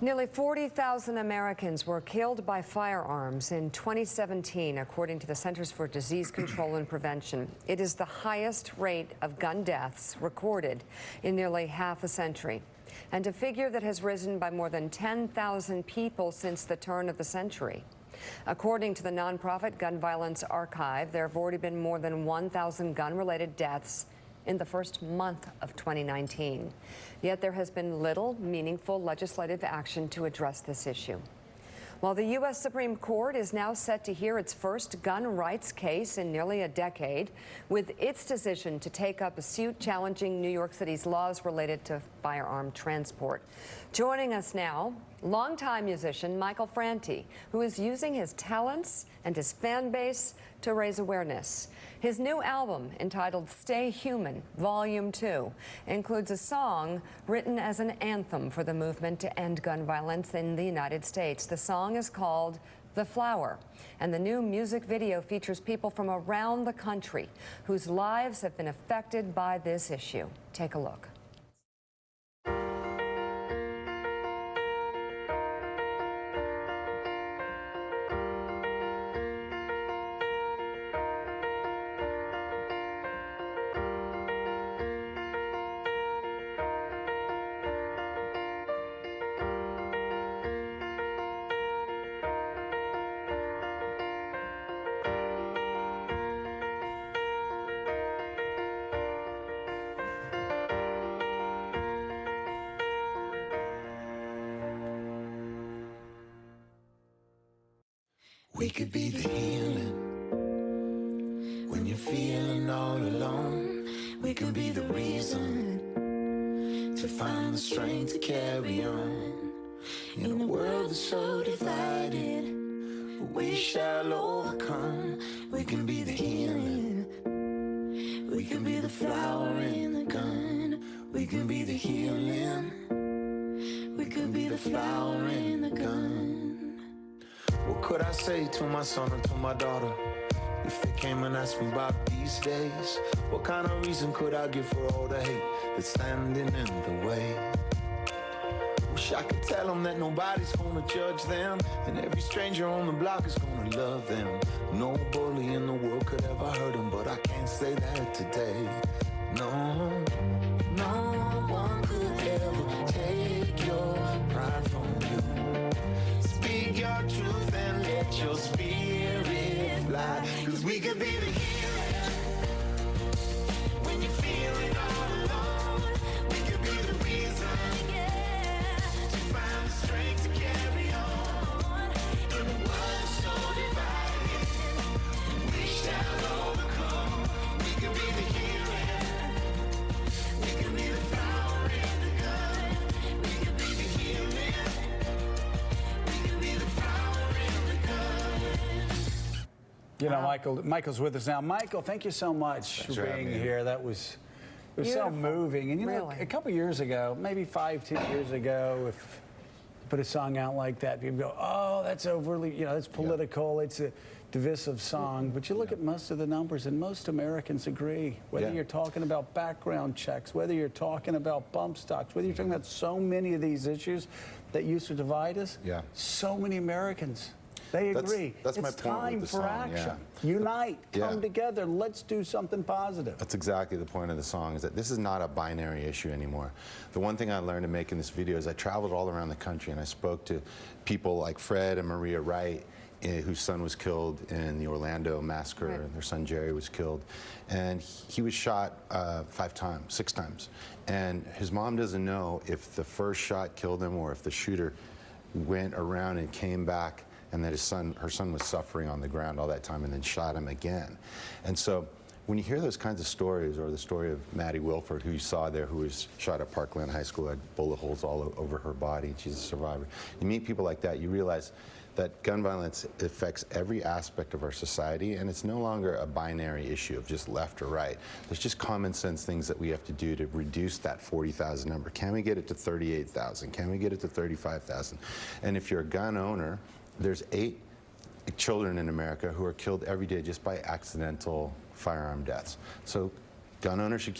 Nearly 40,000 Americans were killed by firearms in 2017, according to the Centers for Disease Control and Prevention. It is the highest rate of gun deaths recorded in nearly half a century, and a figure that has risen by more than 10,000 people since the turn of the century. According to the nonprofit Gun Violence Archive, there have already been more than 1,000 gun-related deaths in the first month of 2019. Yet there has been little meaningful legislative action to address this issue. While the U.S. Supreme Court is now set to hear its first gun rights case in nearly a decade, with its decision to take up a suit challenging New York City's laws related to firearm transport. Joining us now, longtime musician Michael Franti, who is using his talents and his fan base to raise awareness. His new album, entitled Stay Human, Volume 2, includes a song written as an anthem for the movement to end gun violence in the United States. The song is called The Flower, and the new music video features people from around the country whose lives have been affected by this issue. Take a look. We could be the healing when you're feeling all alone. We can be the reason to find the strength to carry on. In a world that's so divided, we shall overcome. We can be the healing. We can be the flower in the gun. We can be the healing. We could be the flower in the gun. What could I say to my son or to my daughter if they came and asked me about these days? What kind of reason could I give for all the hate that's standing in the way? Wish I could tell them that nobody's gonna judge them, and every stranger on the block is gonna love them. No bully in the world could ever hurt them, but I can't say that today. No, no one could ever take your pride from you. Speak your truth and let your spirit fly, 'cause we could be the healing when you're feeling all alone. We could be the reason to find the strength to carry on. In a world so divided, we shall overcome. We could be the healing. We could be the flower in the gun. We could be the healing. You know, Michael's with us now. Michael, thank you so much for being here. It was so moving. And you know, a couple years ago, maybe 5-10 years ago, if you put a song out like that, people go, oh, that's overly, you know, that's political, it's a divisive song. But you look at most of the numbers, and most Americans agree. Whether you're talking about background checks, whether you're talking about bump stocks, whether you're talking about so many of these issues that used to divide us, so many Americans, they agree. That's my it's point time with the for song, action. Unite, come together, let's do something positive. That's exactly the point of the song, is that this is not a binary issue anymore. The one thing I learned in making this video is I traveled all around the country and I spoke to people like Fred and Maria Wright, whose son was killed in the Orlando massacre, and their son Jerry was killed. And he was shot 6 times. And his mom doesn't know if the first shot killed him or if the shooter went around and came back, and that her son was suffering on the ground all that time and then shot him again. And so when you hear those kinds of stories, or the story of Maddie Wilford, who you saw there, who was shot at Parkland High School, had bullet holes all over her body, she's a survivor. You meet people like that, you realize that gun violence affects every aspect of our society, and it's no longer a binary issue of just left or right. There's just common sense things that we have to do to reduce that 40,000 number. Can we get it to 38,000? Can we get it to 35,000? And if you're a gun owner, there's 8 children in America who are killed every day just by accidental firearm deaths. So gun owners should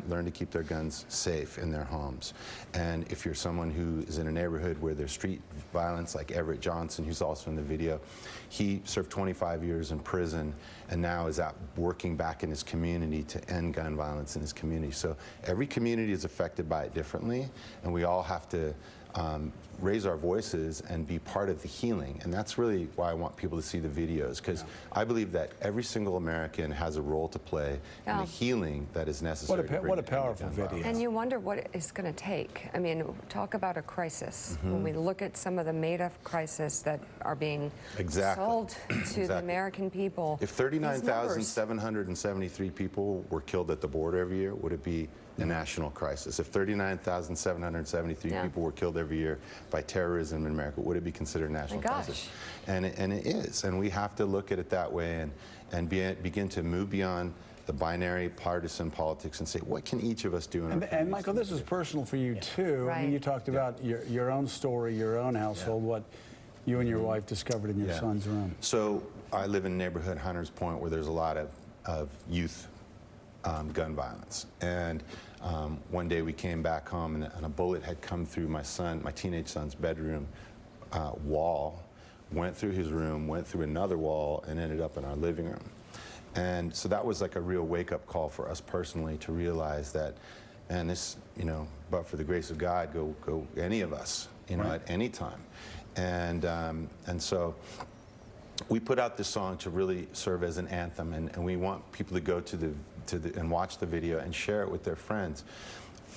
learn to keep their guns safe in their homes. And if you're someone who is in a neighborhood where there's street violence, like Everett Johnson, who's also in the video, he served 25 years in prison and now is out working back in his community to end gun violence in his community. So every community is affected by it differently, and we all have to raise our voices and be part of the healing. And that's really why I want people to see the videos, because I believe that every single American has a role to play in the healing that is necessary. What a powerful video. And you wonder what it's going to take. I mean, talk about a crisis. When we look at some of the made-up crises that are being sold to the American people. If 39,773 people were killed at the border every year, would it be a national crisis? If 39,773 people were killed every year by terrorism in America, would it be considered a national crisis? And it is, and we have to look at it that way and begin to move beyond the binary partisan politics and say, what can each of us do in our And Michael, this is personal for you too. I mean, you talked about your own story, your own household, what you and your wife discovered in your son's room. So I live in a neighborhood, Hunters Point, where there's a lot of youth gun violence. And one day we came back home and a bullet had come through my teenage son's bedroom wall, went through his room, went through another wall, and ended up in our living room. And so that was like a real wake-up call for us personally to realize that, and this, but for the grace of God, go any of us, at any time. And so we put out this song to really serve as an anthem, and we want people to go and watch the video and share it with their friends.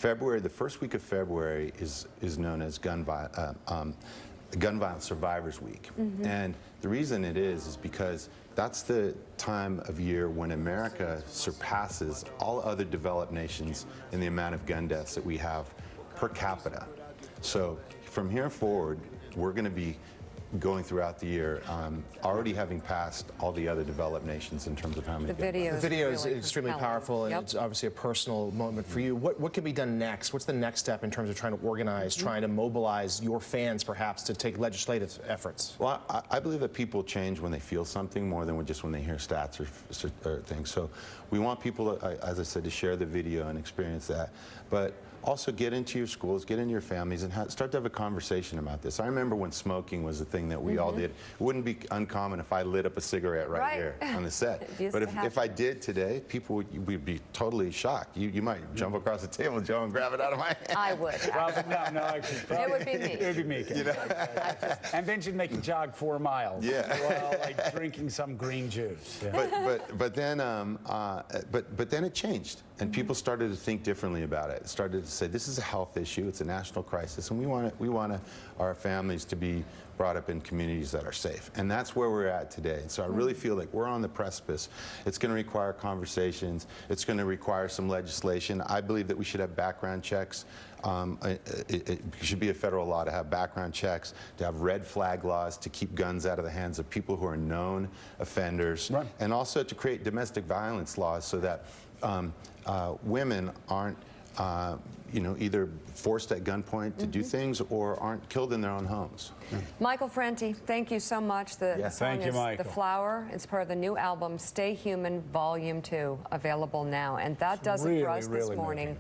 The first week of February is known as Gun Violence Survivors Week. And the reason it is because that's the time of year when America surpasses all other developed nations in the amount of gun deaths that we have per capita. So from here forward, we're going to be going throughout the year, already having passed all the other developed nations in terms of how many. The video is extremely powerful, and it's obviously a personal moment for you. What can be done next? What's the next step in terms of trying to organize, trying to mobilize your fans, perhaps, to take legislative efforts? Well, I believe that people change when they feel something more than just when they hear stats or things. So we want people, as I said, to share the video and experience that. But also get into your schools, get into your families, and start to have a conversation about this. I remember when smoking was the thing that we all did. It wouldn't be uncommon if I lit up a cigarette right here on the set. But if I did today, people would be totally shocked. You might jump across the table, Joe, and grab it out of my hand. I would. No, actually, it would be me. It would be me. And then she'd make you jog 4 miles. While like drinking some green juice. But then it changed, and people started to think differently about it. Started to say, this is a health issue, it's a national crisis, and we want our families to be brought up in communities that are safe. And that's where we're at today. And so I really feel like we're on the precipice. It's going to require conversations. It's going to require some legislation. I believe that we should have background checks. It should be a federal law to have background checks, to have red flag laws to keep guns out of the hands of people who are known offenders, and also to create domestic violence laws so that women aren't either forced at gunpoint to do things or aren't killed in their own homes. Michael Franti, thank you so much. The song is Michael. The Flower. It's part of the new album, Stay Human, Volume 2, available now. And that does it for us this morning.